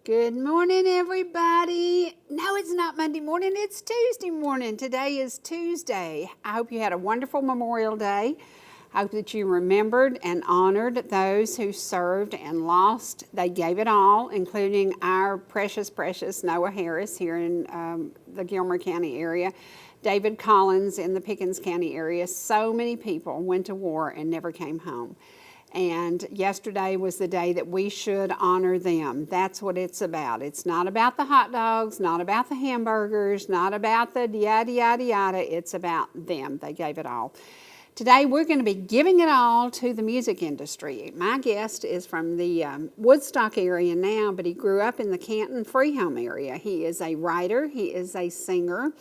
Good morning, everybody. No, it's not Monday morning, it's Tuesday morning. Today is Tuesday. I hope you had a wonderful Memorial Day. I hope that you remembered and honored those who served and lost. They gave it all, including our precious, precious Noah Harris here in the Gilmer County area, David Collins in the Pickens County area. So many people went to war and never came home. And yesterday was the day that we should honor them. That's what it's about. It's not about the hot dogs, not about the hamburgers, not about the yada, yada, yada. It's about them. They gave it all. Today we're going to be giving it all to the music industry. My guest is from the Woodstock area now, but he grew up in the Canton Freehome area. He is a writer. He is a singer.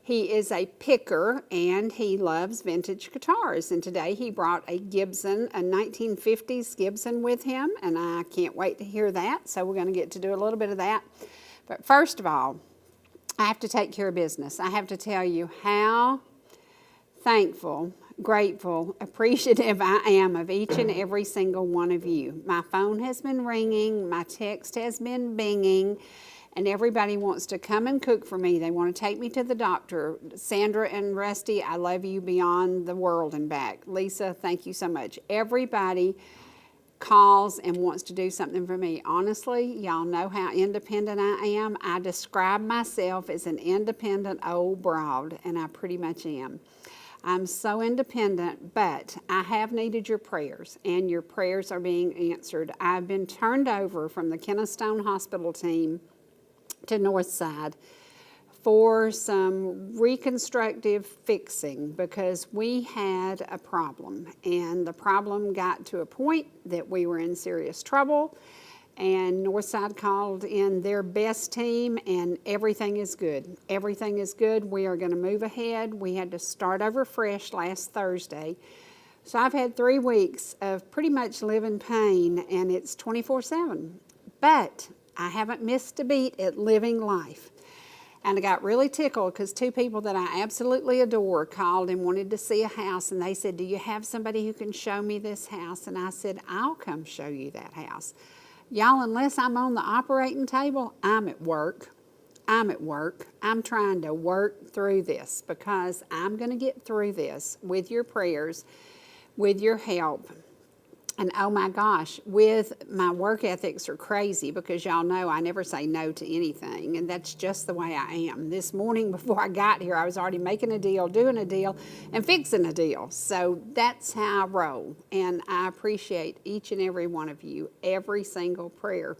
He is a picker, and he loves vintage guitars. And today he brought a Gibson, a 1950s Gibson with him, and I can't wait to hear that. So we're going to get to do a little bit of that. But first of all, I have to take care of business. I have to tell you how thankful, grateful, appreciative I am of each and every single one of you. My phone has been ringing, my text has been binging, and everybody wants to come and cook for me. They want to take me to the doctor. Sandra and Rusty, I love you beyond the world and back. Lisa, thank you so much. Everybody calls and wants to do something for me. Honestly, y'all know how independent I am. I describe myself as an independent old broad, and I pretty much am. I'm so independent, but I have needed your prayers, and your prayers are being answered. I've been turned over from the Kennesaw Hospital team to Northside for some reconstructive fixing because we had a problem, and the problem got to a point that we were in serious trouble, and Northside called in their best team, and everything is good. Everything is good. We are going to move ahead. We had to start over fresh last Thursday. So I've had 3 weeks of pretty much living pain, and it's 24/7. But I haven't missed a beat at living life. And I got really tickled because 2 people that I absolutely adore called and wanted to see a house. And they said, do you have somebody who can show me this house? And I said, I'll come show you that house. Y'all, unless I'm on the operating table, I'm at work. I'm at work. I'm trying to work through this because I'm going to get through this with your prayers, with your help. And oh my gosh, with my work ethics are crazy because y'all know I never say no to anything, and that's just the way I am. This morning before I got here, I was already making a deal, doing a deal, and fixing a deal. So that's how I roll, and I appreciate each and every one of you, every single prayer.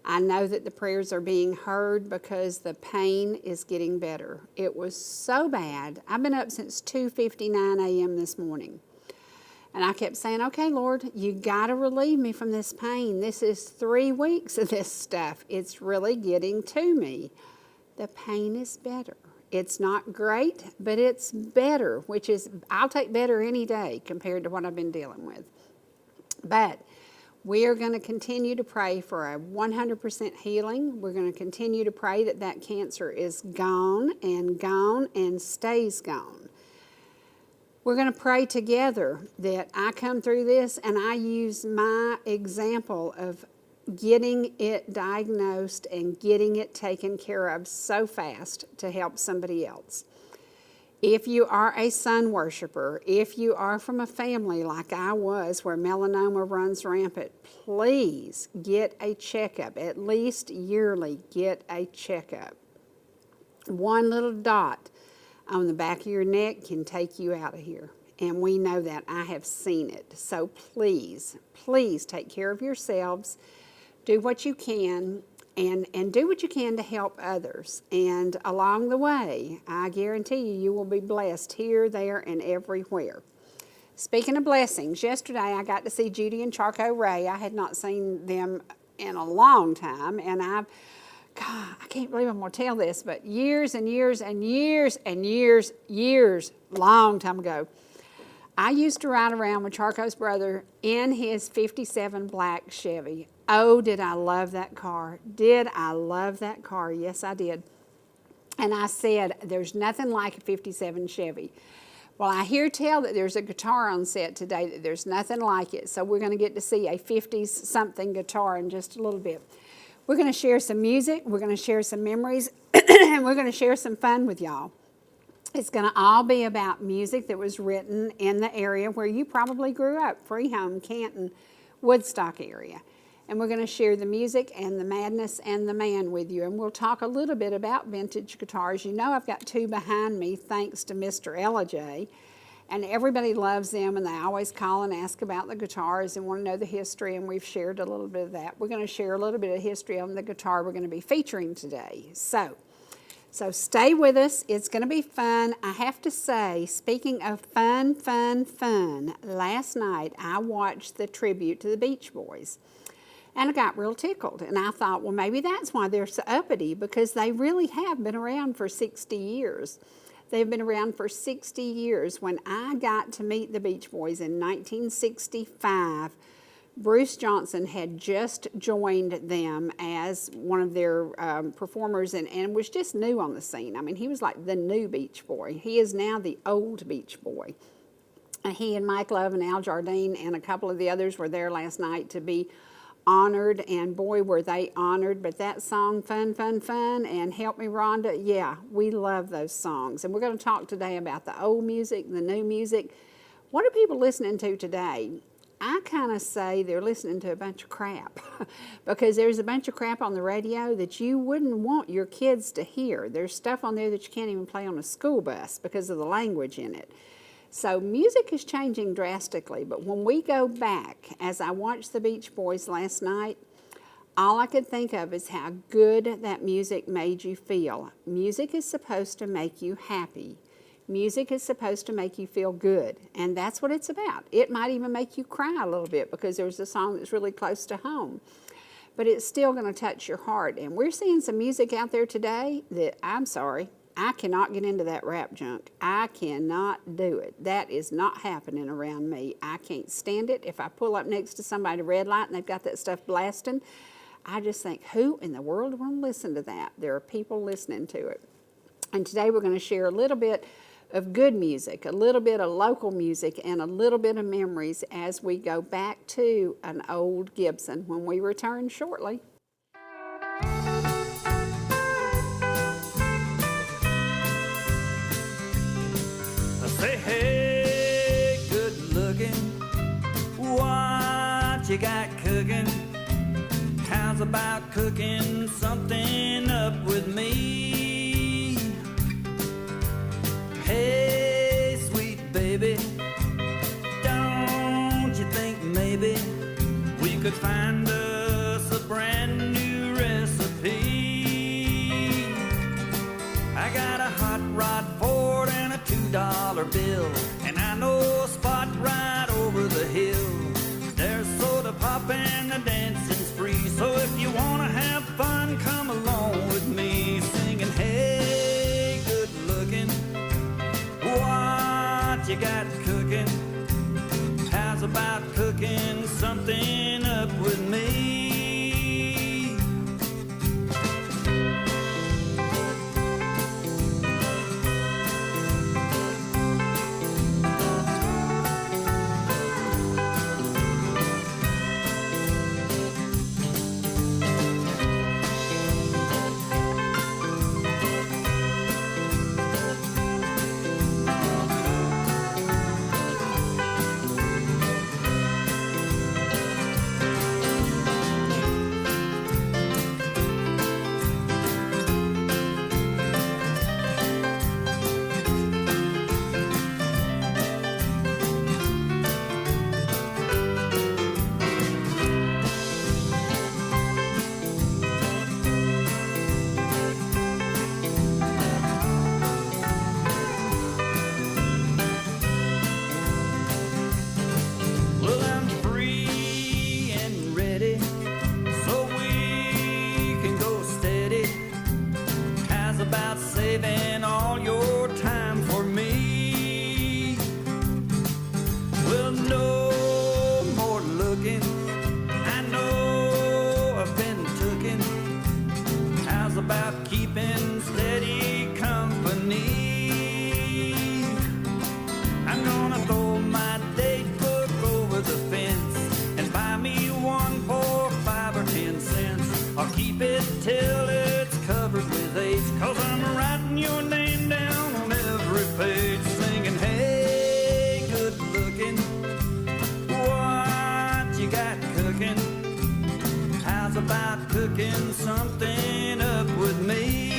I know that the prayers are being heard because the pain is getting better. It was so bad. I've been up since 2:59 a.m. this morning. And I kept saying, okay, Lord, you got to relieve me from this pain. This is 3 weeks of this stuff. It's really getting to me. The pain is better. It's not great, but it's better, which is, I'll take better any day compared to what I've been dealing with. But we are going to continue to pray for a 100% healing. We're going to continue to pray that that cancer is gone and stays gone. We're going to pray together that I come through this and I use my example of getting it diagnosed and getting it taken care of so fast to help somebody else. If you are a sun worshiper, if you are from a family like I was where melanoma runs rampant, please get a checkup, at least yearly get a checkup. One little dot on the back of your neck can take you out of here. And we know that. I have seen it. So please, please take care of yourselves. Do what you can and do what you can to help others. And along the way, I guarantee you, you will be blessed here, there, and everywhere. Speaking of blessings, yesterday I got to see Judy and Charco Ray. I had not seen them in a long time, and God, I can't believe I'm going to tell this, but years and years and years and years, long time ago, I used to ride around with Charco's brother in his 57 black Chevy. Oh, did I love that car. Did I love that car? Yes, I did. And I said, there's nothing like a 57 Chevy. Well, I hear tell that there's a guitar on set today that there's nothing like it, so we're going to get to see a 50s something guitar in just a little bit. We're going to share some music, we're going to share some memories, and we're going to share some fun with y'all. It's going to all be about music that was written in the area where you probably grew up, Freehome, Canton, Woodstock area. And we're going to share the music and the madness and the man with you. And we'll talk a little bit about vintage guitars. You know I've got two behind me thanks to Mr. Ellijay. And everybody loves them, and they always call and ask about the guitars and want to know the history, and we've shared a little bit of that. We're going to share a little bit of history on the guitar we're going to be featuring today. So stay with us. It's going to be fun. I have to say, speaking of fun, last night I watched the tribute to the Beach Boys. And I got real tickled, and I thought, well, maybe that's why they're so uppity, because they really have been around for 60 years. They've been around for 60 years. When I got to meet the Beach Boys in 1965, Bruce Johnson had just joined them as one of their performers and was just new on the scene. I mean, he was like the new Beach Boy. He is now the old Beach Boy. He and Mike Love and Al Jardine and a couple of the others were there last night to be honored, and boy, were they honored. But that song, Fun, and Help Me Rhonda, yeah, we love those songs. And we're going to talk today about the old music, the new music. What are people listening to today? I kind of say they're listening to a bunch of crap because there's a bunch of crap on the radio that you wouldn't want your kids to hear. There's stuff on there that you can't even play on a school bus because of the language in it. So music is changing drastically, but when we go back, as I watched the Beach Boys last night, all I could think of is how good that music made you feel. Music is supposed to make you happy. Music is supposed to make you feel good, and that's what it's about. It might even make you cry a little bit because there's a song that's really close to home, but it's still going to touch your heart. And we're seeing some music out there today that, I'm sorry, I cannot get into that rap junk. I cannot do it. That is not happening around me. I can't stand it. If I pull up next to somebody at a red light and they've got that stuff blasting, I just think, who in the world will listen to that? There are people listening to it. And today we're going to share a little bit of good music, a little bit of local music, and a little bit of memories as we go back to an old Gibson when we return shortly. Say, hey, good looking, what you got cooking? How's about cooking something up with me? Hey, sweet baby, don't you think maybe we could find us a brand new recipe? I got a hot rod Ford and a $2 bill, and I know a spot right over the hill. There's soda pop and the dancing's free, so if you wanna have fun, come along with me, singing, hey, good looking, what you got cooking? How's about cooking something up with me? keep it till it's covered with H, 'cause I'm writing your name down on every page, singing, hey, good looking, what you got cooking? How's about cooking something up with me?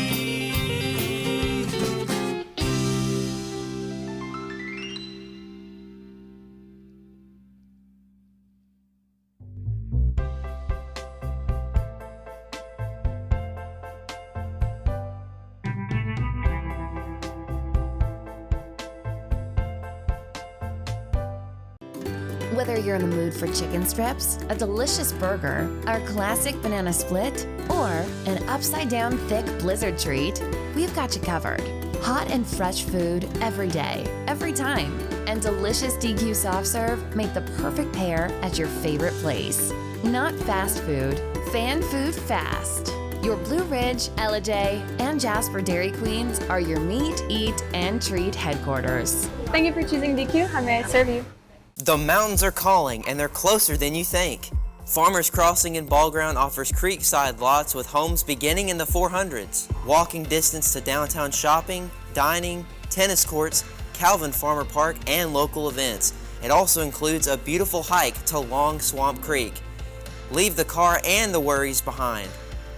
Whether you're in the mood for chicken strips, a delicious burger, our classic banana split, or an upside-down thick blizzard treat, we've got you covered. Hot and fresh food every day, every time, and delicious DQ soft serve make the perfect pair at your favorite place. Not fast food, fan food fast. Your Blue Ridge, Ellijay, and Jasper Dairy Queens are your meet, eat, and treat headquarters. Thank you for choosing DQ. How may I serve you? The mountains are calling, and they're closer than you think. Farmers Crossing in Ball Ground offers creekside lots with homes beginning in the 400s. Walking distance to downtown shopping, dining, tennis courts, Calvin Farmer Park, and local events. It also includes a beautiful hike to Long Swamp Creek. Leave the car and the worries behind.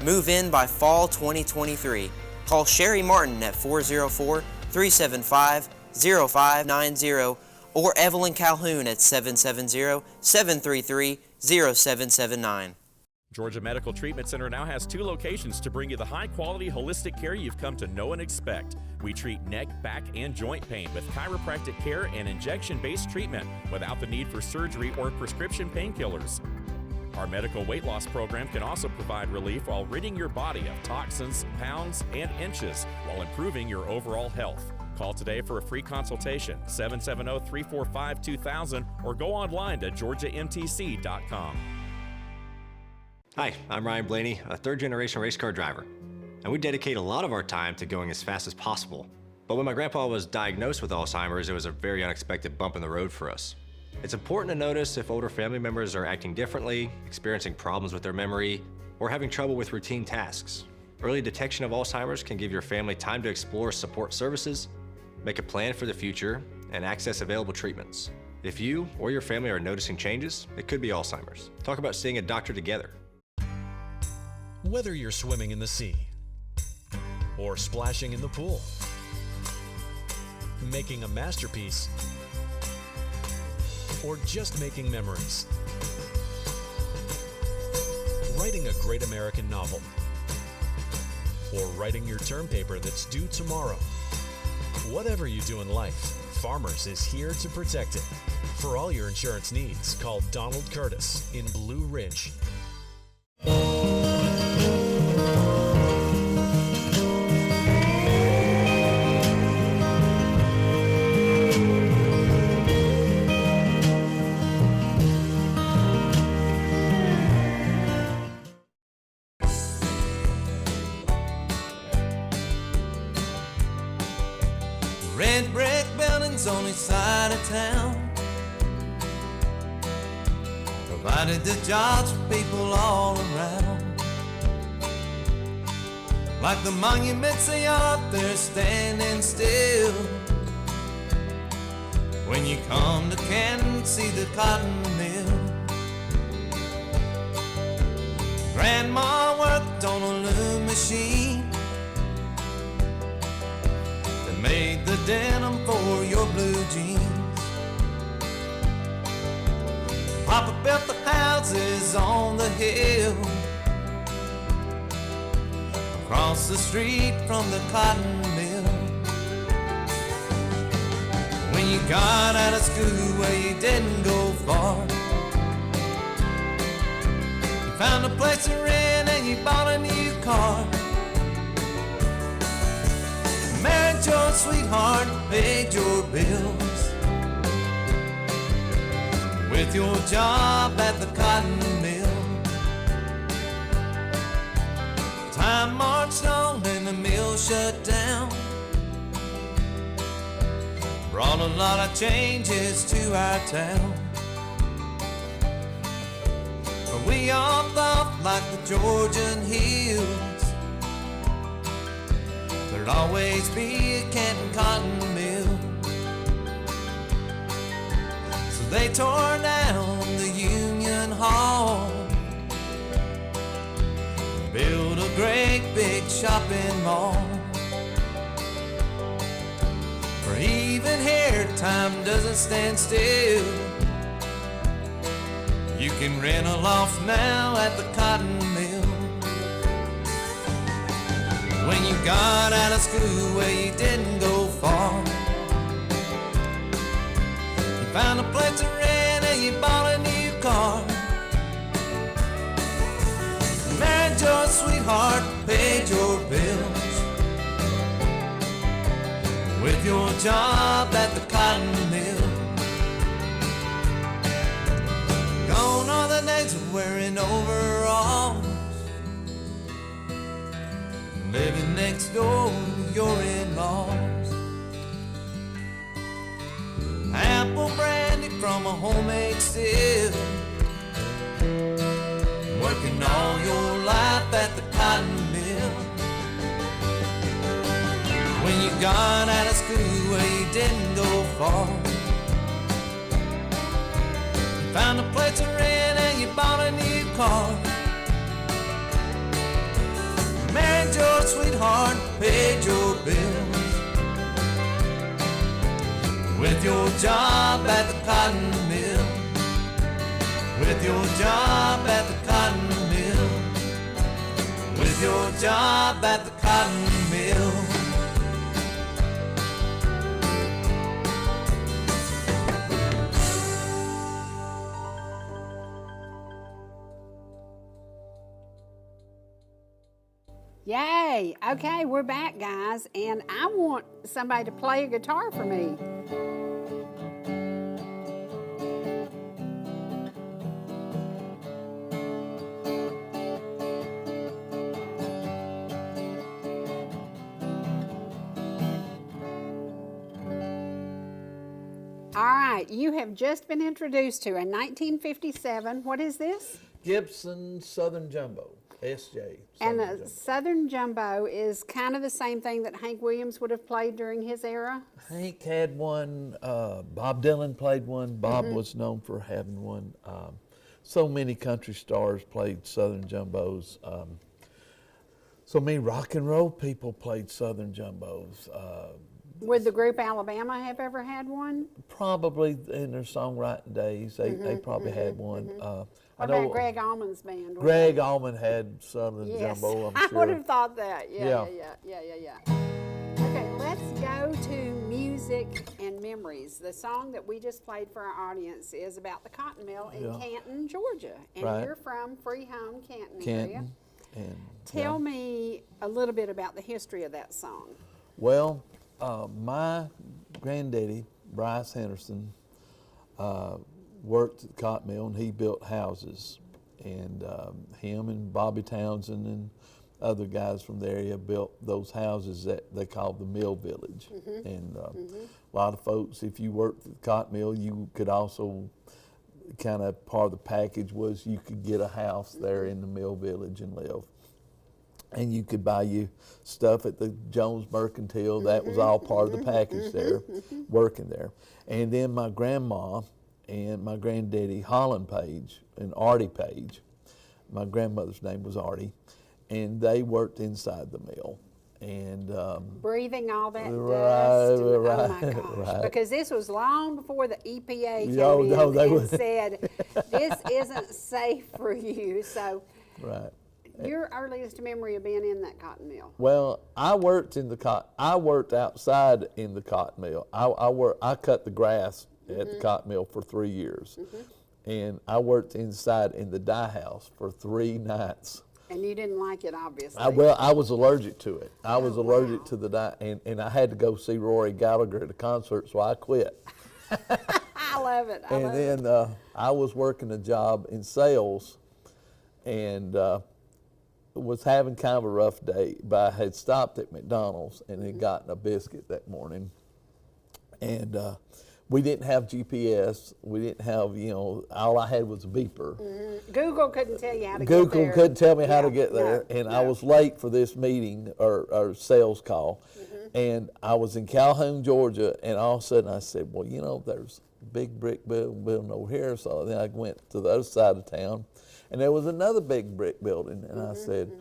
Move in by fall 2023. Call Sherry Martin at 404-375-0590 or Evelyn Calhoun at 770-733-0779. Georgia Medical Treatment Center now has 2 locations to bring you the high-quality holistic care you've come to know and expect. We treat neck, back, and joint pain with chiropractic care and injection-based treatment without the need for surgery or prescription painkillers. Our medical weight loss program can also provide relief while ridding your body of toxins, pounds, and inches while improving your overall health. Call today for a free consultation, 770-345-2000, or go online to georgiamtc.com. Hi, I'm Ryan Blaney, a third-generation race car driver, and we dedicate a lot of our time to going as fast as possible. But when my grandpa was diagnosed with Alzheimer's, it was a very unexpected bump in the road for us. It's important to notice if older family members are acting differently, experiencing problems with their memory, or having trouble with routine tasks. Early detection of Alzheimer's can give your family time to explore support services, make a plan for the future, and access available treatments. If you or your family are noticing changes, it could be Alzheimer's. Talk about seeing a doctor together. Whether you're swimming in the sea, or splashing in the pool, making a masterpiece, or just making memories, writing a great American novel, or writing your term paper that's due tomorrow. Whatever you do in life, Farmers is here to protect it. For all your insurance needs, call Donald Curtis in Blue Ridge. Red brick buildings on each side of town provided the jobs for people all around. Like the monuments they are up there standing still. When you come to Canton, see the cotton mill. Grandma worked on a loom machine that made the denim for your blue jeans. Papa built the houses on the hill across the street from the cotton mill. When you got out of school, well, you didn't go far. You found a place to rent and you bought a new car. Married your sweetheart, paid your bills with your job at the cotton mill. Time marched on and the mill shut down. Brought a lot of changes to our town. But we all thought like the Georgian hills. There'd always be a Canton cotton mill. So they tore down the Union Hall, built a great big shopping mall. For even here, time doesn't stand still. You can rent a loft now at the cotton mill. When you got out of school, well, you didn't go far. You found a place to rent and you bought a new car. Married your sweetheart, paid your bills with your job at the cotton mill. Gone are the days of wearing overalls, living next door to your in-laws. Apple brandy from a homemade still, working all your life at the cotton mill. When you got out of school, well, you didn't go far. You found a place to rent and you bought a new car. Married your sweetheart, paid your bills with your job at the cotton mill. With your job at the cotton mill. With your job at the cotton mill. Yay! Okay, we're back, guys, and I want somebody to play a guitar for me. All right, you have just been introduced to a 1957, what is this? Gibson Southern Jumbo, SJ. And Southern a Jumbo. Southern Jumbo is kind of the same thing that Hank Williams would have played during his era? Hank had one, Bob Dylan played one, Bob was known for having one. So many country stars played Southern Jumbos. So many rock and roll people played Southern Jumbos. Would the group Alabama have ever had one? Probably in their songwriting days, they probably had one. What about Greg Allman's band? Greg Allman had Southern Yes, Jumbo, I'm I sure. would have thought that. Yeah. Yeah. Okay, let's go to music and memories. The song that we just played for our audience is about the cotton mill in Canton, Georgia. And Right. you're from Free Home, Canton area. Canton. And, Tell me a little bit about the history of that song. Well, my granddaddy, Bryce Henderson, worked at the cotton mill and he built houses. And him and Bobby Townsend and other guys from the area built those houses that they called the mill village. And a lot of folks, if you worked at the cotton mill, you could also kind of part of the package was you could get a house there in the mill village and live. And you could buy you stuff at the Jones Mercantile. That was all part of the package there, working there. And then my grandma and my granddaddy, Holland Page and Artie Page, my grandmother's name was Artie, and they worked inside the mill. And Breathing all that dust. Right, Oh my gosh. right. Because this was long before the EPA came No, in they and was- said, this isn't safe for you. So right. your earliest memory of being in that cotton mill? Well, I worked outside in the cotton mill. I cut the grass at the cotton mill for 3 years. And I worked inside in the dye house for 3 nights. And you didn't like it, obviously. I was allergic to it. I was allergic to the dye, and I had to go see Rory Gallagher at a concert, so I quit. I love it. And then I was working a job in sales, and was having kind of a rough day, but I had stopped at McDonald's and had gotten a biscuit that morning. And we didn't have GPS. We didn't have, all I had was a beeper. Google couldn't tell you how to get Google there. couldn't tell me how to Yeah, get there, no, and no. I was late for this meeting or sales call, and I was in Calhoun, Georgia, and all of a sudden I said, well, there's a big brick building over here. So then I went to the other side of town, and there was another big brick building, and I said,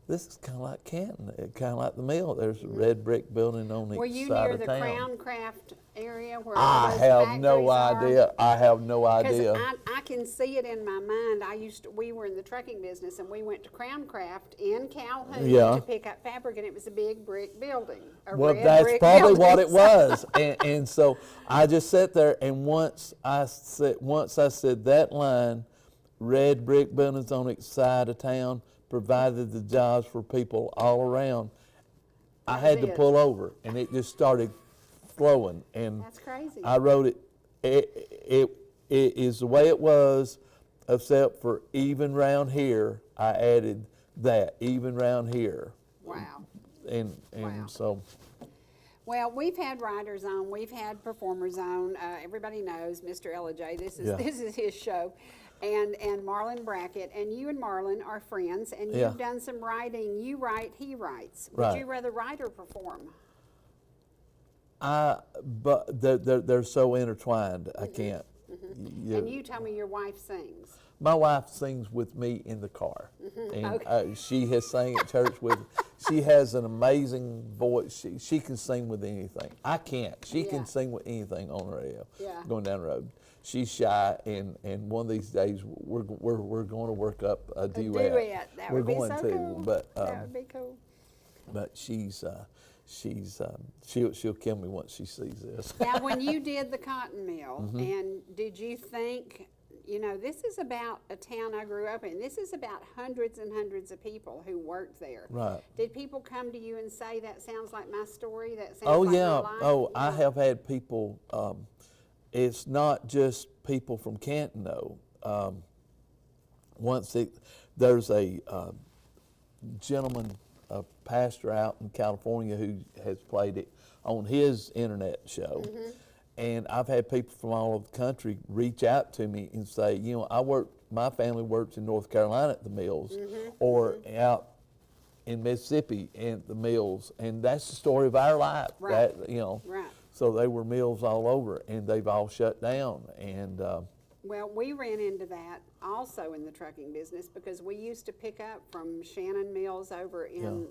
this is kind of like Canton, kind of like the mill. There's a red brick building on Were each you side near of the town. Crown Craft area where I all those have no factories are? idea. I have no Because idea. I can see it in my mind. We were in the trucking business, and we went to Crown Craft in Calhoun Yeah. to pick up fabric, and it was a big brick building. Well, red that's brick probably building. what it was, and so I just sat there, and once I said that line, red brick buildings on each side of town provided the jobs for people all around. I had to it. pull over, and it just started flowing, and That's crazy. I wrote it. It is the way it was, except for even round here. I added that even round here, Wow. and Wow. so. Well, we've had writers on, we've had performers on. Everybody knows Mr. Ellijay. This is his show, and Marlon Brackett. And you and Marlon are friends, and Yeah. you've done some writing. You write, he writes. Right. Would you rather write or perform? But they're so intertwined. I can't. And you tell me your wife sings. My wife sings with me in the car, and she has sang at church with. She has an amazing voice. She can sing with anything. I can't. She can sing with anything on the radio. Yeah. Going down the road, she's shy, and one of these days we're going to work up a duet. That we're would be going so to, cool. but That would be cool. but she'll kill me once she sees this. Now, when you did the cotton mill, Mm-hmm. and did you think, this is about a town I grew up in. This is about hundreds and hundreds of people who worked there. Right. Did people come to you and say, that sounds like my story? That sounds Oh like yeah. my life? Oh, I have had people. It's not just people from Canton though. There's a gentleman, a pastor out in California who has played it on his internet show. And I've had people from all over the country reach out to me and say, my family works in North Carolina at the mills, or out in Mississippi at the mills, and that's the story of our life. Right. Right. So they were mills all over, and they've all shut down. And Well, we ran into that also in the trucking business, because we used to pick up from Shannon Mills over in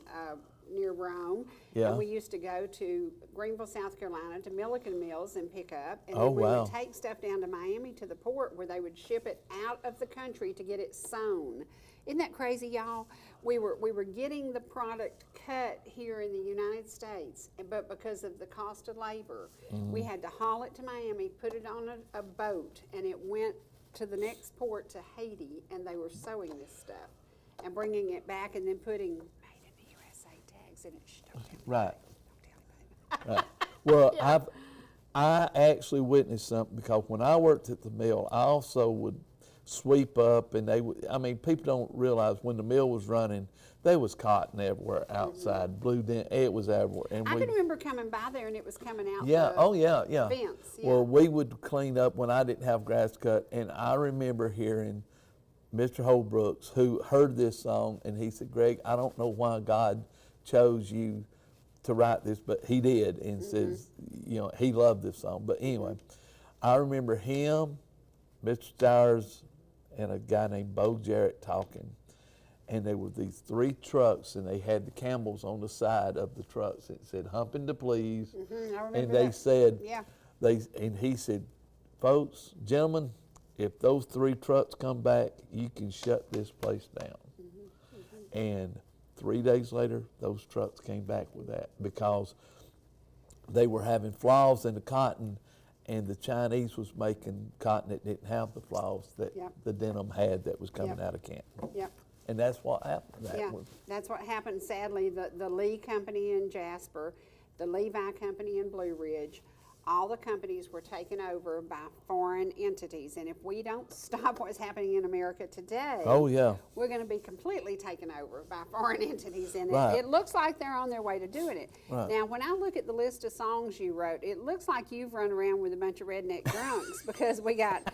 near Rome, Yeah. and we used to go to Greenville, South Carolina, to Milliken Mills and pick up, and Oh, then we wow. would take stuff down to Miami to the port where they would ship it out of the country to get it sewn. Isn't that crazy, y'all? We were getting the product cut here in the United States, but because of the cost of labor, we had to haul it to Miami, put it on a boat, and it went to the next port to Haiti, and they were sewing this stuff and bringing it back, and then putting made in the USA tags in it. Shh, don't tell me. right. Don't tell me. Right. Well, I actually witnessed something, because when I worked at the mill, I also would sweep up, and people don't realize when the mill was running, there was cotton everywhere outside, it was everywhere. And I can remember coming by there, and it was coming out. yeah, the oh yeah. vents, yeah. Well, we would clean up when I didn't have grass cut, and I remember hearing Mr. Holbrooks, who heard this song, and he said, Greg, I don't know why God chose you to write this, but he did, and says, he loved this song. But anyway, I remember him, Mr. Stowers, and a guy named Bo Jarrett talking, and there were these 3 trucks, and they had the Campbells on the side of the trucks. It said "Humping to Please," I remember and they that. said, Yeah. and he said, folks, gentlemen, if those 3 trucks come back, you can shut this place down. And 3 days later, those trucks came back with that, because they were having flaws in the cotton, and the Chinese was making cotton that didn't have the flaws that Yep. the denim had that was coming Yep. out of Canton. Yep. And that's what happened. Yeah, that's what happened. Sadly, the Lee Company in Jasper, the Levi Company in Blue Ridge, all the companies were taken over by foreign entities. And if we don't stop what's happening in America today, Oh, yeah. we're going to be completely taken over by foreign entities. And Right. it looks like they're on their way to doing it. Right. Now, when I look at the list of songs you wrote, it looks like you've run around with a bunch of redneck drunks because we got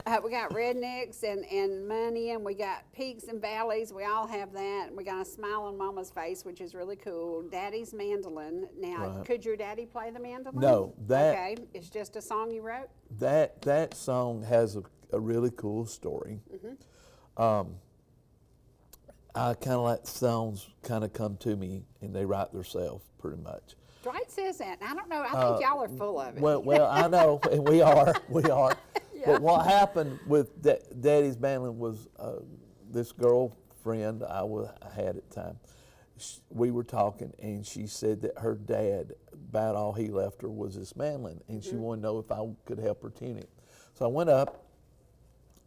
rednecks and money, and we got peaks and valleys. We all have that. And we got a smile on Mama's face, which is really cool. Daddy's mandolin. Now, Right. could your daddy play the mandolin? No, that- Okay, it's just a song you wrote? That song has a really cool story. I kind of let songs kind of come to me, and they write themselves pretty much. Dwight says that, and I don't know, I think y'all are full of it. Well, I know, and we are. Yeah. But what happened with Daddy's mandolin was this girlfriend I had at the time. We were talking, and she said that her dad, about all he left her was this mandolin, and she wanted to know if I could help her tune it. So I went up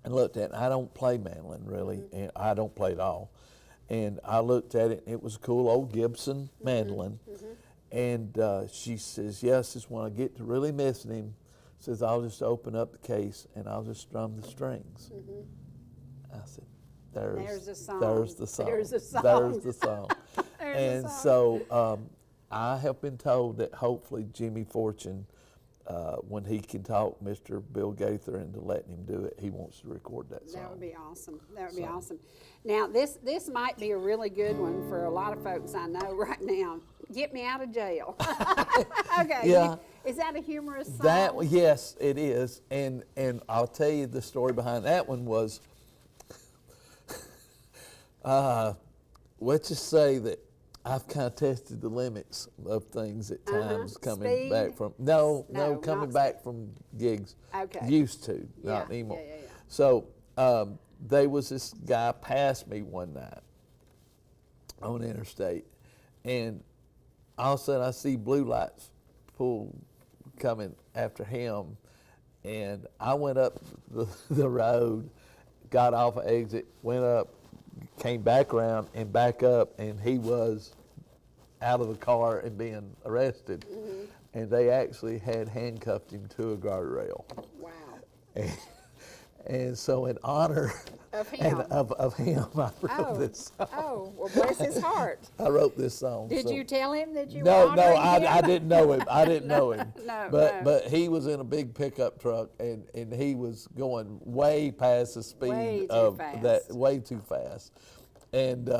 and looked at it. I don't play mandolin really, and I don't play at all. And I looked at it, and it was a cool old Gibson mandolin. And she says, yes, this when I get to really missing him, says, I'll just open up the case and I'll just strum the strings. I said, there's the song. There's the song. There's the song. There's the song. There's And the song. so I have been told that hopefully Jimmy Fortune, when he can talk Mr. Bill Gaither into letting him do it, he wants to record that song. That would be awesome. That would be awesome. Now, this might be a really good one for a lot of folks I know right now. Get me out of jail. Okay. Yeah. Is that a humorous song? Yes, it is. And I'll tell you the story behind that one was, let's just say that I've kind of tested the limits of things at times coming Speed? back from, No, coming not back from gigs. Okay. Used to, not Yeah, anymore. yeah. So there was this guy passed me one night on the interstate, and all of a sudden I see blue lights coming after him, and I went up the road, got off an exit, went up, came back around and back up, and he was out of the car and being arrested. And they actually had handcuffed him to a guardrail. Wow. And so in honor Of him. of him, I wrote this song. Oh, well, bless his heart. I wrote this song. Did so- you tell him that you were No, honoring him? I didn't know him. I didn't know him. No, But he was in a big pickup truck, and he was going way past the speed Way too of fast. that, way too fast. And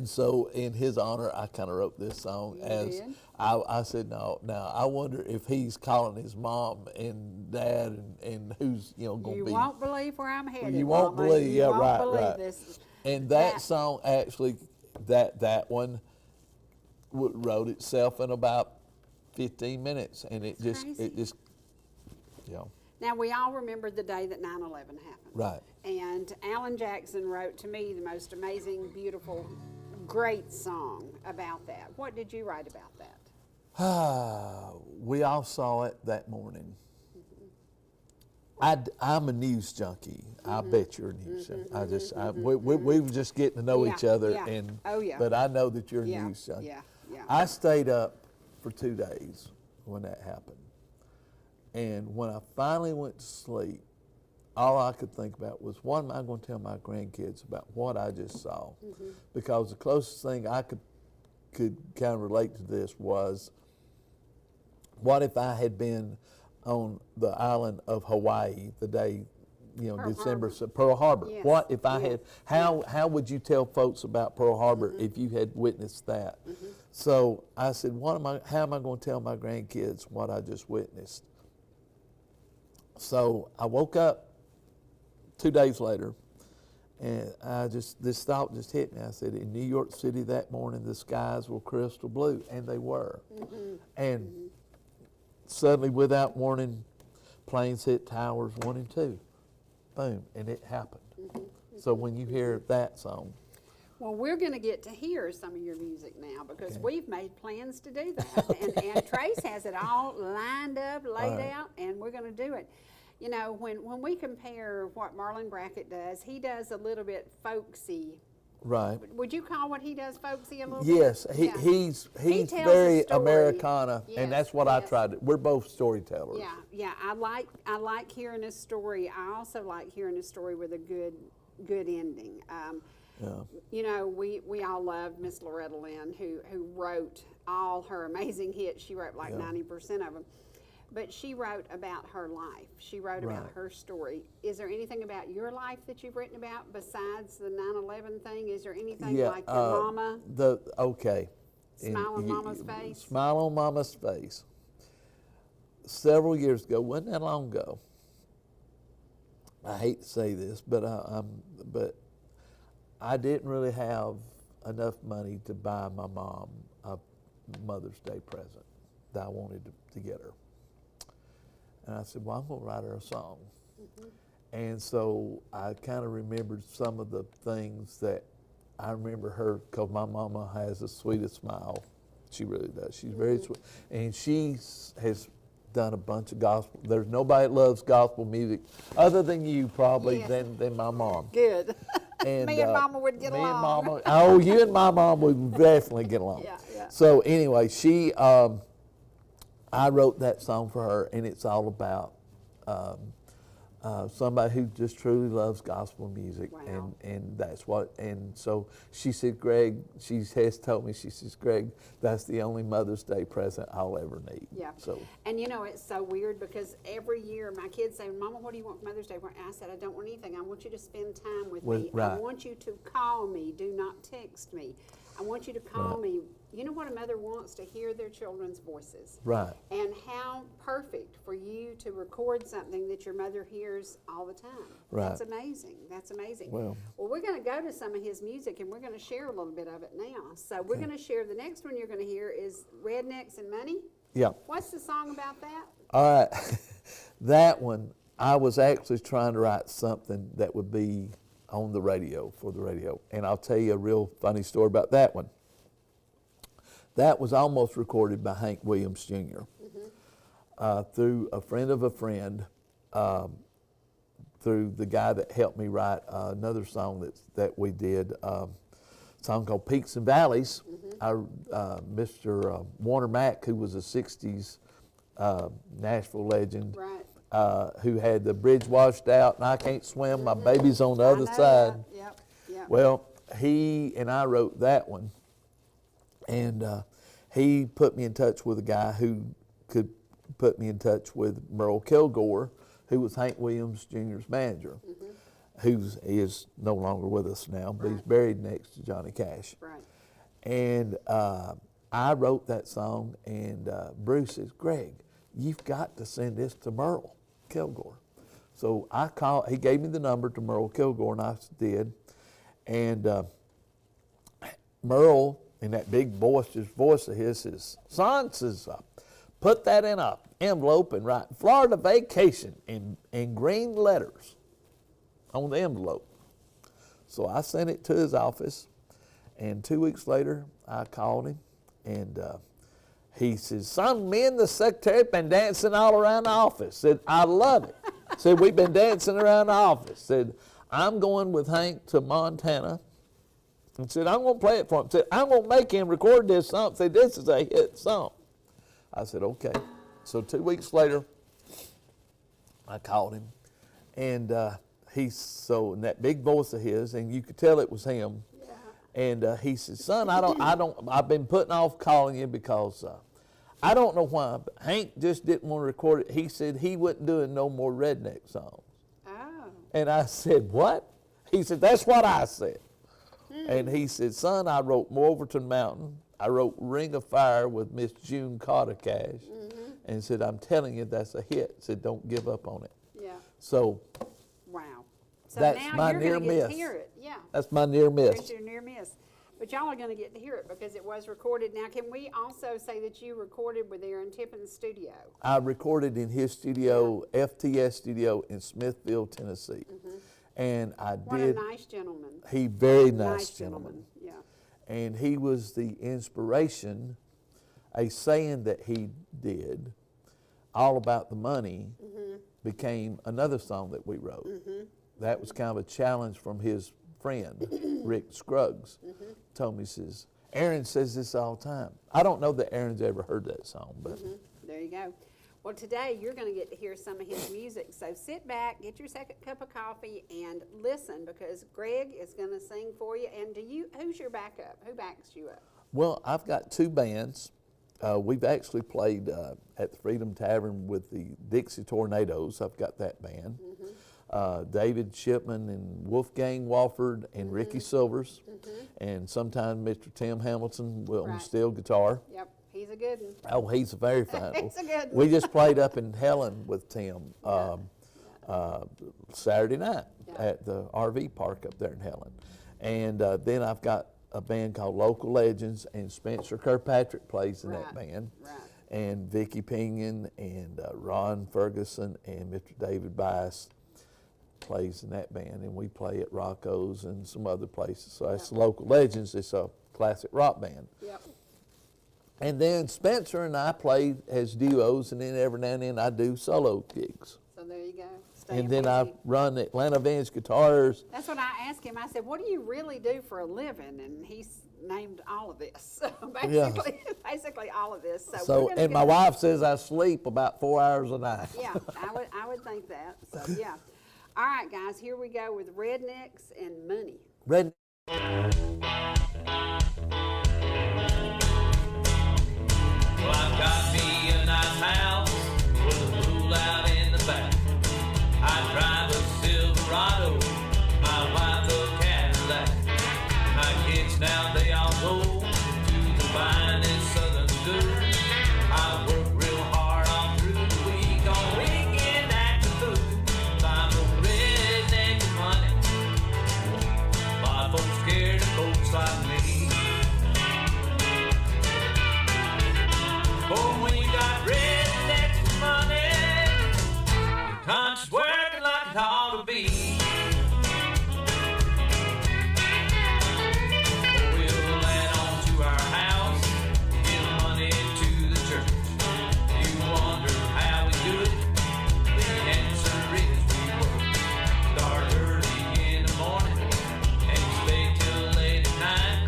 so in his honor, I kind of wrote this song did? I said, now I wonder if he's calling his mom and dad and who's going to You be. won't believe where I'm headed. You won't Mama. believe, You yeah, won't right, believe right. this. And that song actually, that one wrote itself in about 15 minutes, and it just, Now, we all remember the day that 9/11 happened. Right. And Alan Jackson wrote to me the most amazing, beautiful, great song about that. What did you write about that? We all saw it that morning. I'm a news junkie. I bet you're a news junkie. We were just getting to know each other, yeah. and Oh, yeah. but I know that you're a Yeah, news junkie. yeah. I stayed up for 2 days when that happened, and when I finally went to sleep, all I could think about was, what am I going to tell my grandkids about what I just saw? Because the closest thing I could kind of relate to this was, what if I had been on the island of Hawaii the day, December, Pearl Harbor? Yes, What if I yes, had, how would you tell folks about Pearl Harbor if you had witnessed that? So I said, how am I going to tell my grandkids what I just witnessed? So I woke up 2 days later, and this thought just hit me. I said, in New York City that morning, the skies were crystal blue, and they were. And suddenly, without warning, planes hit towers 1 and 2. Boom, and it happened. So when you hear that song, Well, we're going to get to hear some of your music now because we've made plans to do that. And Trace has it all lined up, laid out, and we're going to do it. You know, when we compare what Marlon Brackett does, he does a little bit folksy Right. Would you call what he does folksy a little Yes, bit? he's He tells a very story. Americana, Yes, and that's what I yes. tried to. We're both storytellers. Yeah. I like hearing a story. I also like hearing a story with a good ending. You know, we all love Miss Loretta Lynn, who wrote all her amazing hits. She wrote like 90% of them. But she wrote about her life. She wrote about her story. Is there anything about your life that you've written about besides the 9/11 thing? Is there anything like your mama? Smile on Mama's face? Smile on Mama's face. Several years ago, wasn't that long ago, I hate to say this, but I didn't really have enough money to buy my mom a Mother's Day present that I wanted to get her. And I said, well, I'm going to write her a song. And so I kind of remembered some of the things that I remember her, because my mama has the sweetest smile. She really does. She's very sweet. And she has done a bunch of gospel. There's nobody that loves gospel music other than you probably than my mom. Good. And, me and Mama would get along. Me and Mama, oh, you and my mom would definitely get along. Yeah. So anyway, I wrote that song for her, and it's all about somebody who just truly loves gospel music, and that's what. And so she said, Greg, she has told me, she says, Greg, that's the only Mother's Day present I'll ever need. Yeah. So. And you know, it's so weird because every year my kids say, Mama, what do you want for Mother's Day? I said, I don't want anything. I want you to spend time with me. Right. I want you to call me. Do not text me. I want you to call me. You know what a mother wants? To hear their children's voices. Right. And how perfect for you to record something that your mother hears all the time. Right. That's amazing. That's amazing. Well, we're going to go to some of his music, and we're going to share a little bit of it now. So we're going to share, the next one you're going to hear is Rednecks and Money. Yeah. What's the song about that? All right. That one, I was actually trying to write something that would be on the radio, for the radio. And I'll tell you a real funny story about that one. That was almost recorded by Hank Williams Jr. Through a friend of a friend, through the guy that helped me write another song that we did, a song called Peaks and Valleys. Mr. Warner Mack, who was a 60s Nashville legend, who had the bridge washed out, and I can't swim, my baby's on the other side. Yep. Well, he and I wrote that one. And he put me in touch with a guy who could put me in touch with Merle Kilgore, who was Hank Williams Jr.'s manager, who is no longer with us now, but he's buried next to Johnny Cash. And I wrote that song, and Bruce says, Greg, you've got to send this to Merle Kilgore. So he gave me the number to Merle Kilgore, and I did. And Merle, in that big boisterous voice of his, says, son, says, put that in an envelope and write Florida vacation in green letters on the envelope. So I sent it to his office, and 2 weeks later, I called him, and he says, son, me and the secretary been dancing all around the office. Said, I love it. Said, we've been dancing around the office. Said, I'm going with Hank to Montana. And said, I'm going to play it for him. Said, I'm going to make him record this song. Said, this is a hit song. I said, okay. So 2 weeks later, I called him. And in that big voice of his, and you could tell it was him. And he said, son, I've been putting off calling you because I don't know why, but Hank just didn't want to record it. He said he wasn't doing no more redneck songs. Oh. And I said, what? He said, that's what I said. And he said, son, I wrote Wolverton Mountain. I wrote Ring of Fire with Miss June Carter Cash. And said, I'm telling you, that's a hit. Said, don't give up on it. Yeah. So. Wow. So that's now my you're near going to get miss. to hear it. Yeah. That's my near miss. That's your near miss. But y'all are going to get to hear it because it was recorded. Now, can we also say that you recorded with Aaron Tippin's studio? I recorded in his studio, FTS studio in Smithville, Tennessee. And I did. What a nice gentleman. He very nice gentleman. Yeah. And he was the inspiration, a saying that he did, all about the money, became another song that we wrote. That was kind of a challenge from his friend, Rick Scruggs, told me, he says, Aaron says this all the time. I don't know that Aaron's ever heard that song, but. There you go. Well, today you're going to get to hear some of his music. So sit back, get your second cup of coffee, and listen, because Greg is going to sing for you. And who's your backup? Who backs you up? Well, I've got two bands. We've actually played at the Freedom Tavern with the Dixie Tornadoes. I've got that band. David Shipman and Wolfgang Wofford and Ricky Silvers. And sometimes Mr. Tim Hamilton on steel guitar. Yep, he's a good one. Oh, he's a very fine one. He's a good one. We just played up in Helen with Tim Saturday night at the RV park up there in Helen. And then I've got a band called Local Legends, and Spencer Kirkpatrick plays in that band. And Vicky Pinion and Ron Ferguson and Mr. David Bice plays in that band, and we play at Rocco's and some other places. So that's Local Legends. It's a classic rock band. And then Spencer and I play as duos, and then every now and then I do solo gigs. So there you go. And then I run Atlanta Vintage Guitars. That's what I asked him. I said, what do you really do for a living? And he's named all of this. So basically all of this. So and my wife says I sleep about 4 hours a night. Yeah, I would think that. So yeah. All right, guys, here we go with Rednecks and Money. Well, I've got me a nice house with a pool out in the back. I drive a Silverado, my wife a Cadillac. My kids now, they all go to the finest southern school. I work real hard all through the week, on weekend acting fool. I'm a redneck with money. A lot of folks scared of folks like me. Oh, when you got rednecks with money, your conscience working like it ought to be. We'll land on to our house, give money to the church. You wonder how we do it? The answer is we work. Start early in the morning and stay till late at night.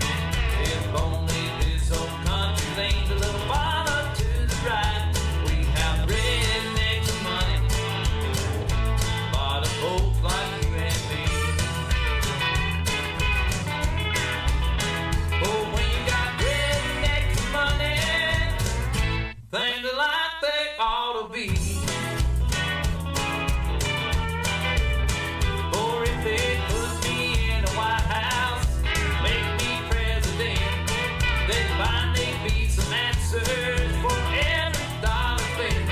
If only this old country leaned a little farther to the right. We have rednecks and money, a lot of folks like you and me. Oh, when you got rednecks and money, things are like they ought to be. Or if they put me in the White House, make me president, then finally be some answers for every dollar spent.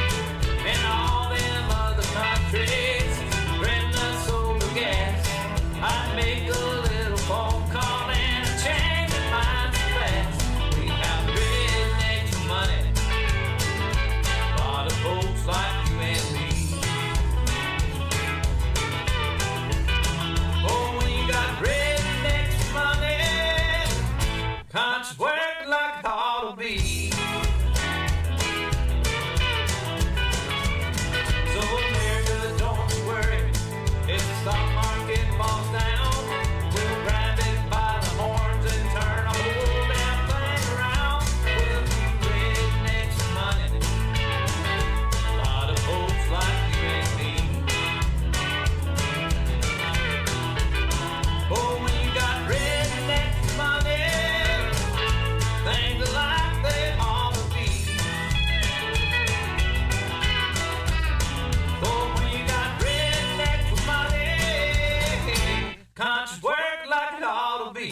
And all them other countries renting us over gas, I'd make a little phone call and change their minds fast. We have rednecks and money, a lot of folks like you and me. Oh, when you got rednecks and money, conscience working like it ought to be. So America, don't you worry, if the stock market falls down, we'll grab it by the horns and turn the whole damn thing around. We'll be rednecks and money, a lot of folks like you and me. Oh, when you got rednecks and money, things are like they ought to be. Oh, when you got rednecks with money, conscience work like it ought to be.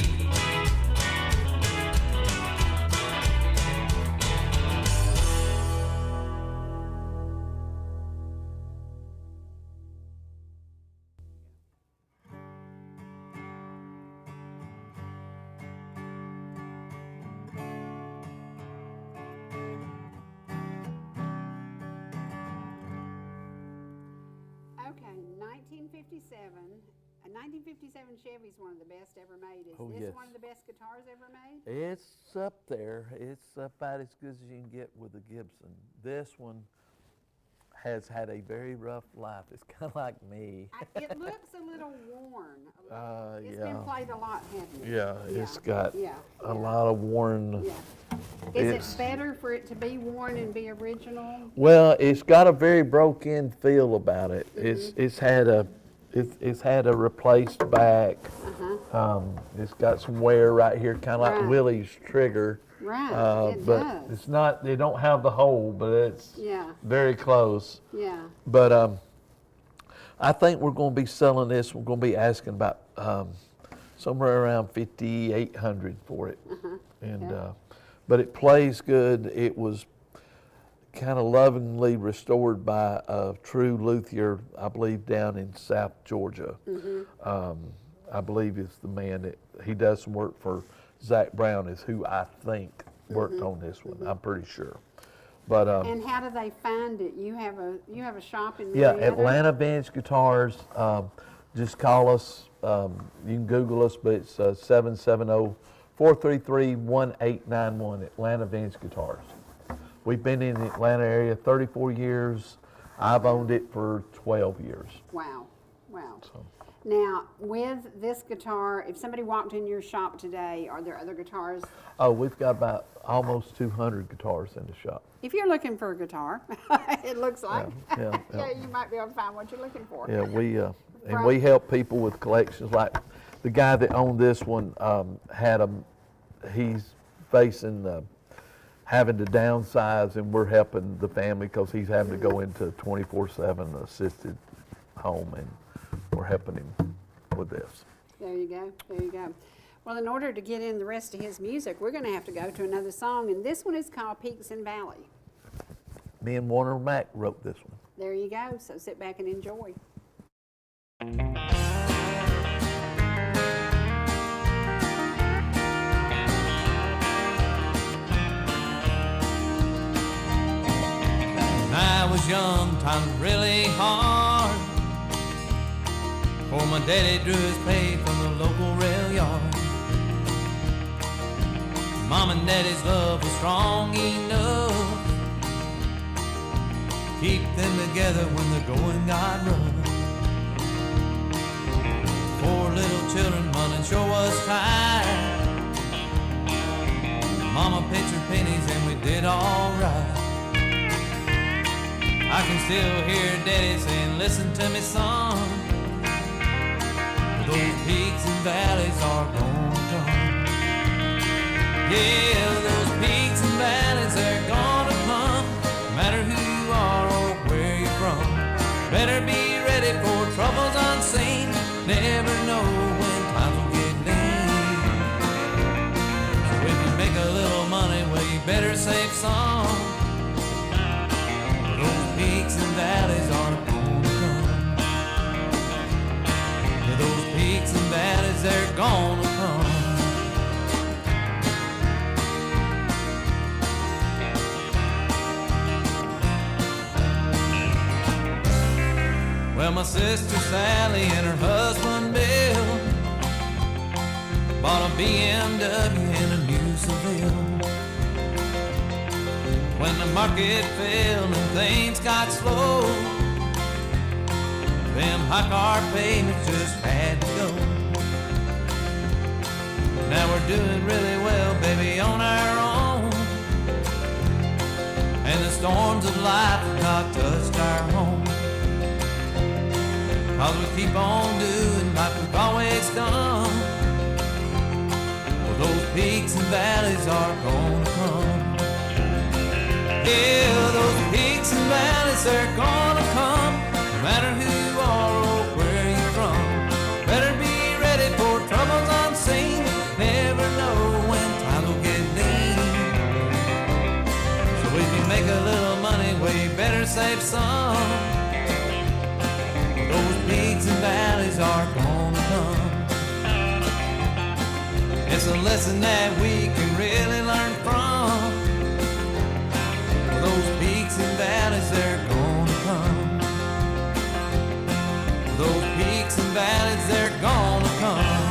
Okay, 1957. A 1957 Chevy's one of the best ever made. Is this yes. one of the best guitars ever made? It's up there. It's about as good as you can get with a Gibson. This one has had a very rough life. It's kind of like me. It looks a little worn. It's yeah. been played a lot, hasn't it? Yeah, it's got yeah, a lot of worn. Yeah. Is it better for it to be worn and be original? Well, it's got a very broke-in feel about it. It's had a replaced back. It's got some wear right here, kind of like Willie's trigger. Right, it but does. it's not. They don't have the hole, but it's very close. Yeah. But I think we're going to be selling this. We're going to be asking about somewhere around $5,800 for it, and but it plays good. It was kind of lovingly restored by a true luthier, I believe, down in South Georgia. I believe it's the man that he does some work for. Zach Brown is who I think worked on this one. I'm pretty sure. But and how do they find it? You have a shop in yeah, Marietta? Atlanta Vintage Guitars. Just call us. You can Google us, but it's 770-433-1891. Atlanta Vintage Guitars. We've been in the Atlanta area 34 years. I've owned it for 12 years. Wow, wow. So. Now, with this guitar, if somebody walked in your shop today, are there other guitars? Oh, we've got about almost 200 guitars in the shop. If you're looking for a guitar, it looks like, Yeah. you might be able to find what you're looking for. Yeah, we help people with collections. Like the guy that owned this one he's facing having to downsize, and we're helping the family because he's having to go into 24/7 assisted home, and we're helping him with this. There you go, there you go. Well, in order to get in the rest of his music, we're going to have to go to another song, and this one is called Peaks and Valley. Me and Warner Mack wrote this one. There you go, so sit back and enjoy. When I was young, times were really hard. For my daddy drew his pay from the local rail yard. Mom and daddy's love was strong enough to keep them together when the going got rough. 4 little children running sure was tired. Mama pinched her pennies and we did all right. I can still hear daddy saying, listen to me, son. Those peaks and valleys are gonna come. Yeah, those peaks and valleys, they're gonna come. No matter who you are or where you're from. Better be ready for troubles unseen. Never know when times will get lean. So if you make a little money, well, you better save some. Those peaks and valleys are gonna come. Yeah, those peaks and valleys, they're gonna come. Well, my sister Sally and her husband Bill bought a BMW and a new Seville. When the market fell and things got slow, them high car payments just had to go. Now we're doing really well, baby, on our own. And the storms of life have not touched our home. 'Cause we keep on doing like we've always done. Well, those peaks and valleys are gonna come. Yeah, those peaks and valleys, they're gonna come. No matter who you are or where you're from. Better be ready for troubles unseen. Never know when times will get lean. So if you make a little money, well, you better save some. Those peaks and valleys are gonna come. It's a lesson that we can really learn from. Those peaks and valleys, they're gonna come. Those peaks and valleys, they're gonna come.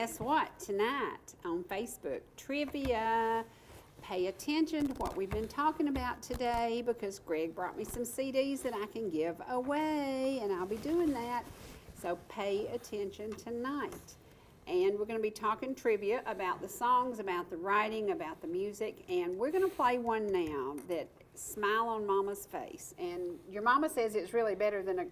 guess what? Tonight on Facebook, trivia. Pay attention to what we've been talking about today because Greg brought me some CDs that I can give away, and I'll be doing that. So pay attention tonight. And we're going to be talking trivia about the songs, about the writing, about the music, and we're going to play one now that Smile on Mama's Face. And your mama says it's really better than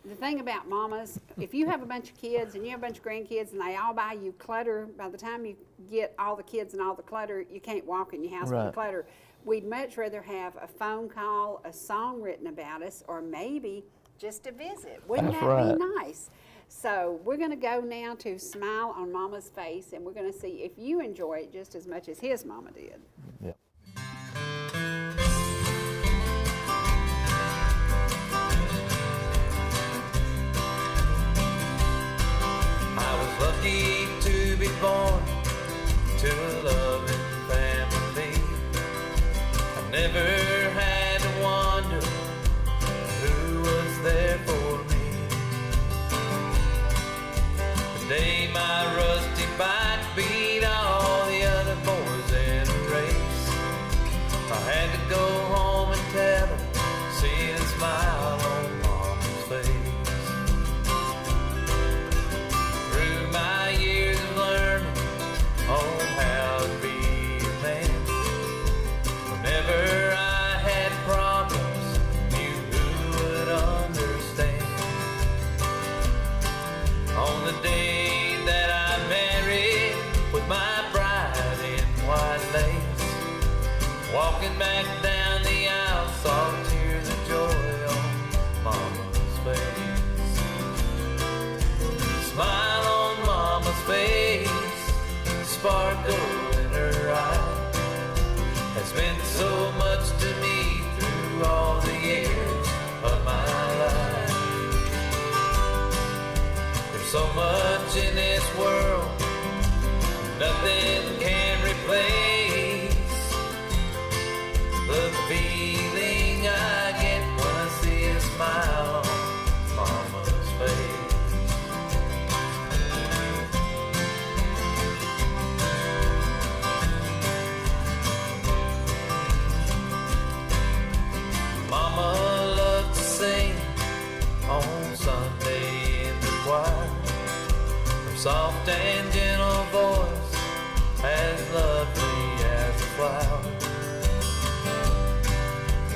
the thing about mamas, if you have a bunch of kids and you have a bunch of grandkids and they all buy you clutter, by the time you get all the kids and all the clutter, you can't walk in your house with the clutter. We'd much rather have a phone call, a song written about us, or maybe just a visit. Wouldn't that be nice? So we're going to go now to Smile on Mama's Face, and we're going to see if you enjoy it just as much as his mama did. Yep. Lucky to be born to a loving family. I never had to wonder who was there for me. The day my rusty bike beat all the other boys in a race, I had to go home and tell them, see the smile on Mama's face. My years of learning on how to be a man. Whenever I had problems, knew who would understand. On the day that I married, with my bride in white lace, walking back down the aisle, saw tears of joy on Mama's face. Smile on Mama's face, sparkle in her eye, has meant so much to me through all the years of my life. There's so much in this world, nothing can replace the feeling I get when I see a smile on Mama's face. Mama loved to sing on Sunday in the choir. Her soft and gentle voice, as lovely as a flower.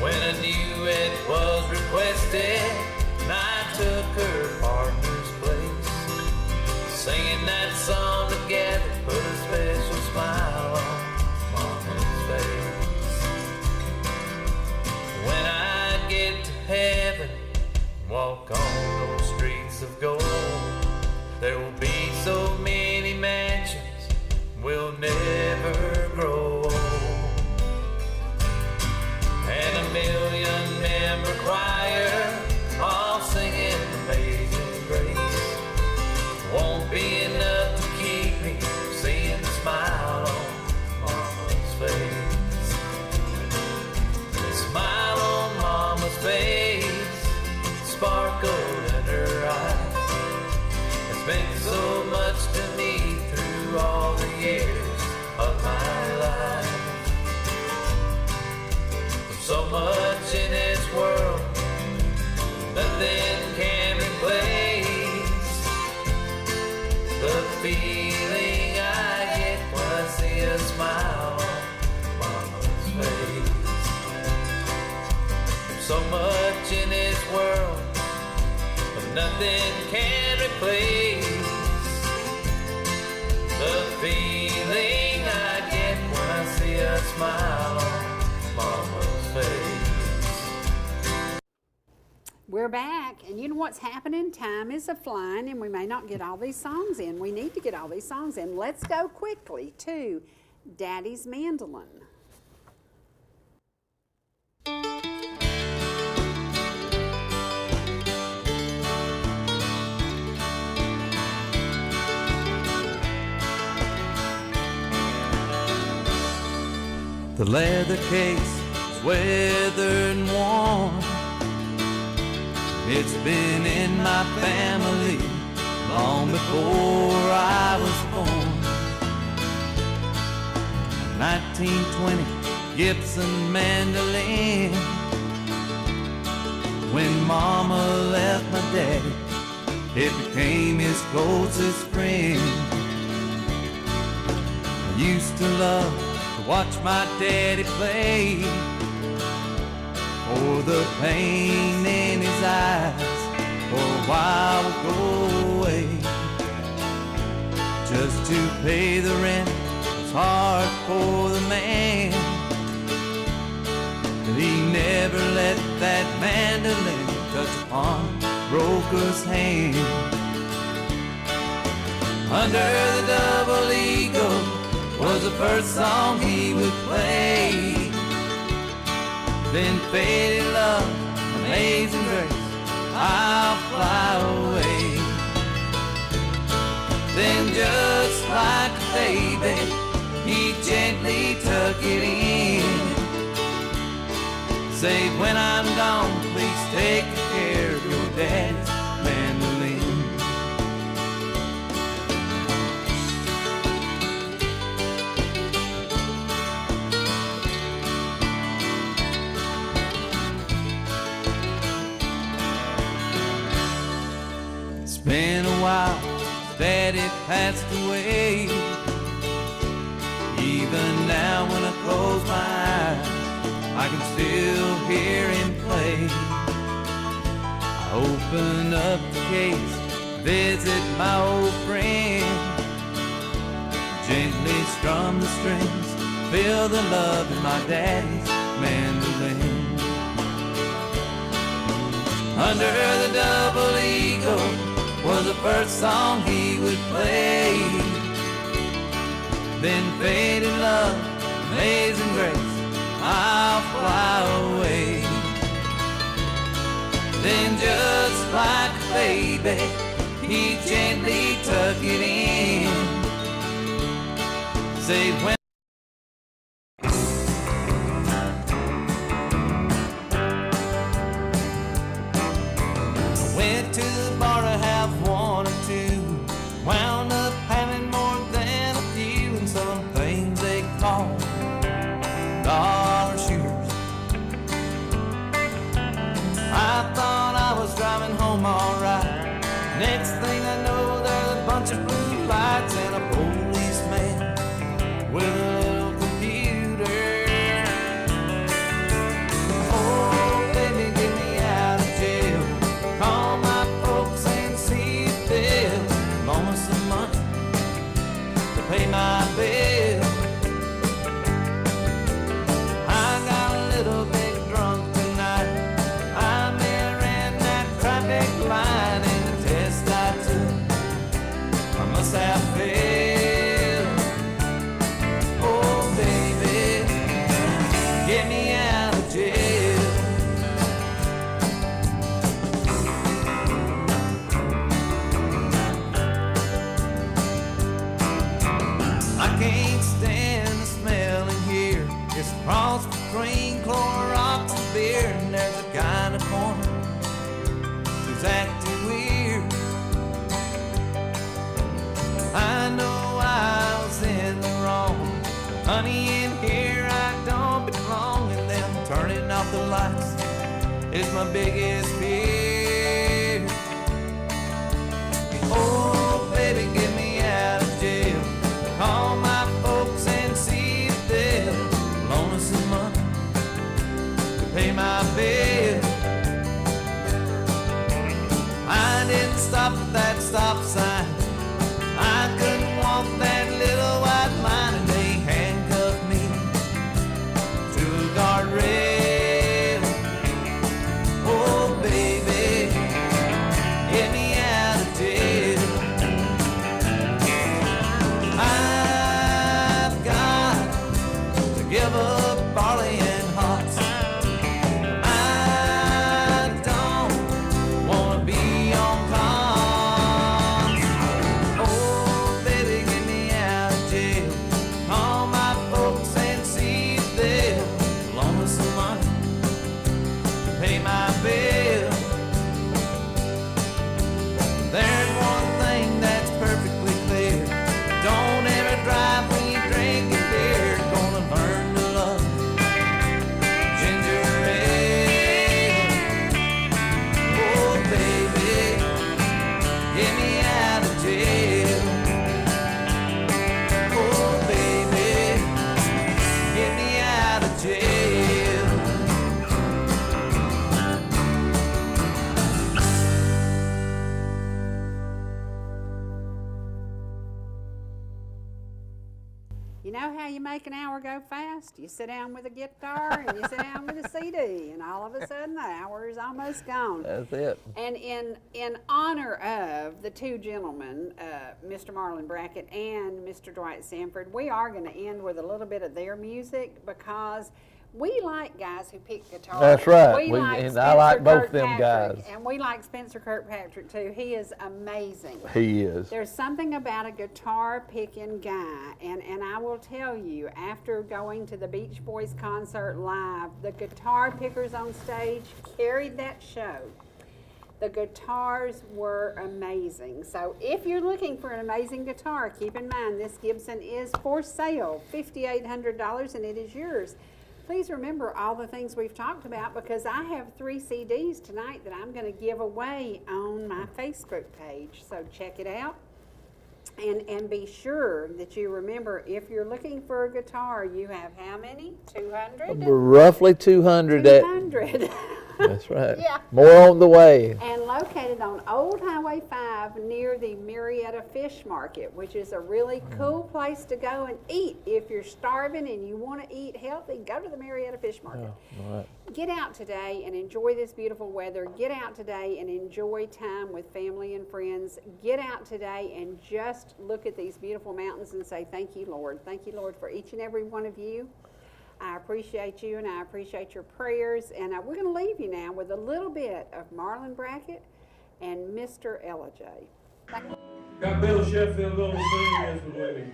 When I knew it was requested, and I took her partner's place, singing that song together put a special smile on Mama's face. When I get to heaven, walk on those streets of gold, there will be so many mansions, we'll never grow old. And a million-member choir, all singing Amazing Grace, won't be enough to keep me seeing the smile on Mama's face. Smile on Mama's face, sparkle in her eye, has meant so much to me through all the years of my life. There's so much in this world, nothing can replace the feeling I get when I see a smile on Mama's face. So much in this world, but nothing can replace the feeling I get when I see a smile on Mama's face. We're back, and you know what's happening? Time is a-flying, and we may not get all these songs in. We need to get all these songs in. Let's go quickly to Daddy's Mandolin. The leather case is weathered and worn. It's been in my family long before I was born. 1920 Gibson mandolin. When Mama left my daddy, it became his closest friend. I used to love to watch my daddy play, for the pain in his eyes for a while would go away. Just to pay the rent was hard for the man, but he never let that mandolin touch upon broker's hand. Under the double eagle was the first song he would play. Then faded love, amazing grace, I'll fly away. Then just like a baby, he gently tuck it in. Say, when I'm gone, please take care of your dad's mandolin. It's been a while, Daddy passed away. Even now when I close my eyes, I can still hear him play. I open up the case, visit my old friend, gently strum the strings, feel the love in my daddy's mandolin. Under the double eagle was the first song he would play. Then faded love, amazing grace, I'll fly away. Then just like a baby, he gently tuck it in. Say, when I went to the bar to have one or two, wound up having more than a few, and some things they call dollar shooters. I thought I was driving home alright. Next thing I know, there's a bunch of blue lights and a policeman with a little computer. Oh, baby, get me out of jail. Call my folks and see if they'll loan us some money to pay my bill. I got a little bit drunk tonight. I ran that traffic light, and the test I took, I must have failed. Oh, baby, get me out of jail. I can't stand the smell in here. It's a cross between Clorox and beer, and there's a guy in the corner who's acting weird. I know I was in the wrong. Honey, in here I don't belong, and them turning off the lights is my biggest fear. Oh, baby, get me out of jail. Call my folks and see if they'll loan us some money to pay my bill. I didn't stop at that stop sign. I couldn't walk that little white line, and they handcuffed me to a guardrail. Oh, baby, get me out of jail. I You know how you make an hour go fast? You sit down with a guitar and you sit down with a CD, and all of a sudden the hour is almost gone. That's it. And in honor of the two gentlemen, Mr. Marlon Brackett and Mr. Dwight Sanford, we are going to end with a little bit of their music because we like guys who pick guitars. That's right. We like And Spencer I like both them Kirkpatrick, guys. And we like Spencer Kirkpatrick too. He is amazing. He is. There's something about a guitar picking guy, and I will tell you, after going to the Beach Boys concert live, the guitar pickers on stage carried that show. The guitars were amazing. So if you're looking for an amazing guitar, keep in mind this Gibson is for sale, $5,800, and it is yours. Please remember all the things we've talked about, because I have 3 CDs tonight that I'm going to give away on my Facebook page. So check it out. And be sure that you remember, if you're looking for a guitar, you have how many? 200? Roughly 200. 200. That's right. Yeah. More on the way. And located on Old Highway 5 near the Marietta Fish Market, which is a really cool place to go and eat. If you're starving and you want to eat healthy, go to the Marietta Fish Market. All right. Get out today and enjoy this beautiful weather. Get out today and enjoy time with family and friends. Get out today and just look at these beautiful mountains and say, thank you, Lord. Thank you, Lord, for each and every one of you. I appreciate you, and I appreciate your prayers. And we're going to leave you now with a little bit of Marlon Brackett and Mr. Ellijay. Got Bill Sheffield going to sing this one with me.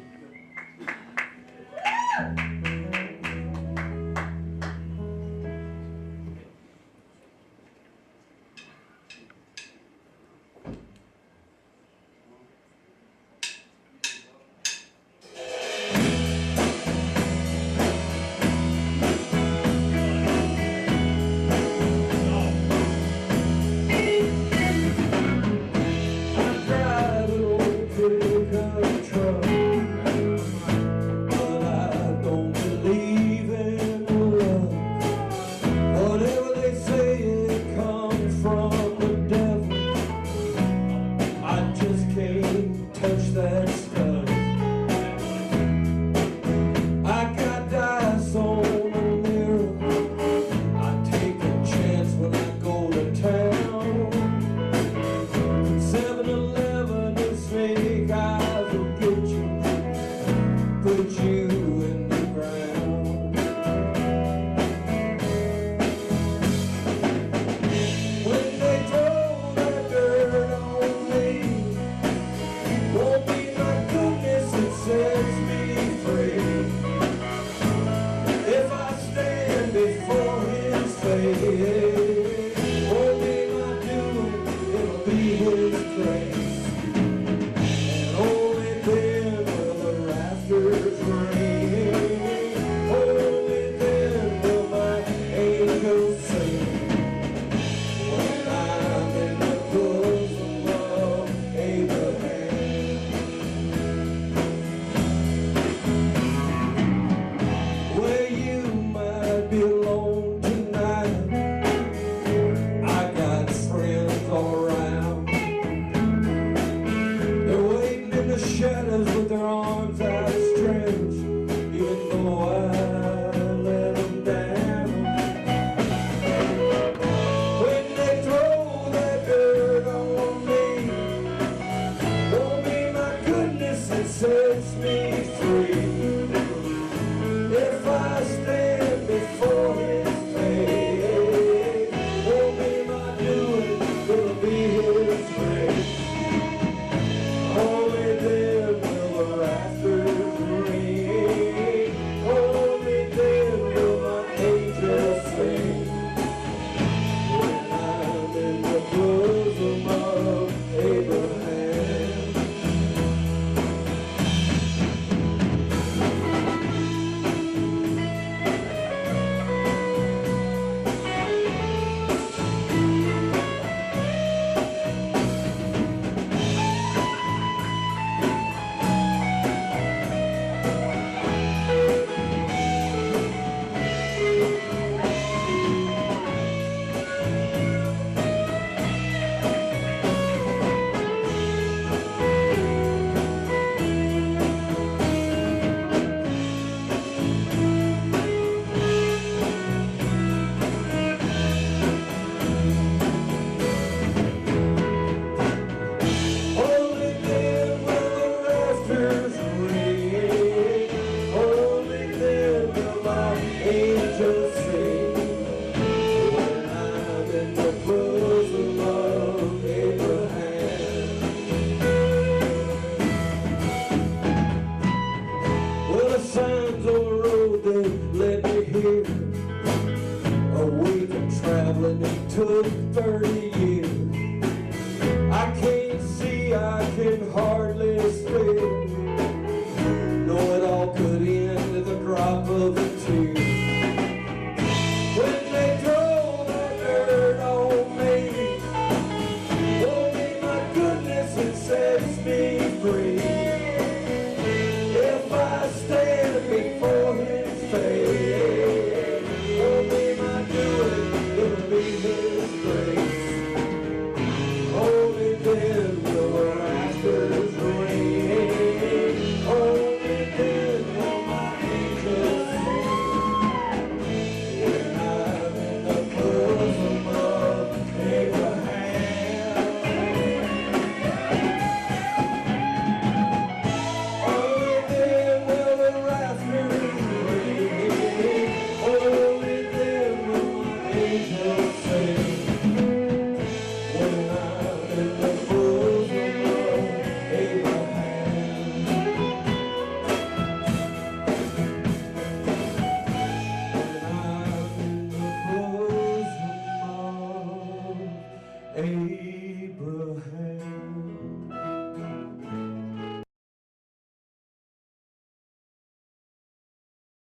here. A week of traveling, it took 30 years. I can't see, I can hardly stare. Know it all could end at the drop of a tear. When they throw that dirt on me, oh my goodness, it sets me free. If I stand before his face, only my doing, it'll be his grace. Only then will the rafters ring. Only then will my angels sing. When I'm in the bosom of Abraham. Only then will the rafters ring. Only then will my angels sing. When I'm in the bosom of Abraham. When I'm in the bosom of Abraham.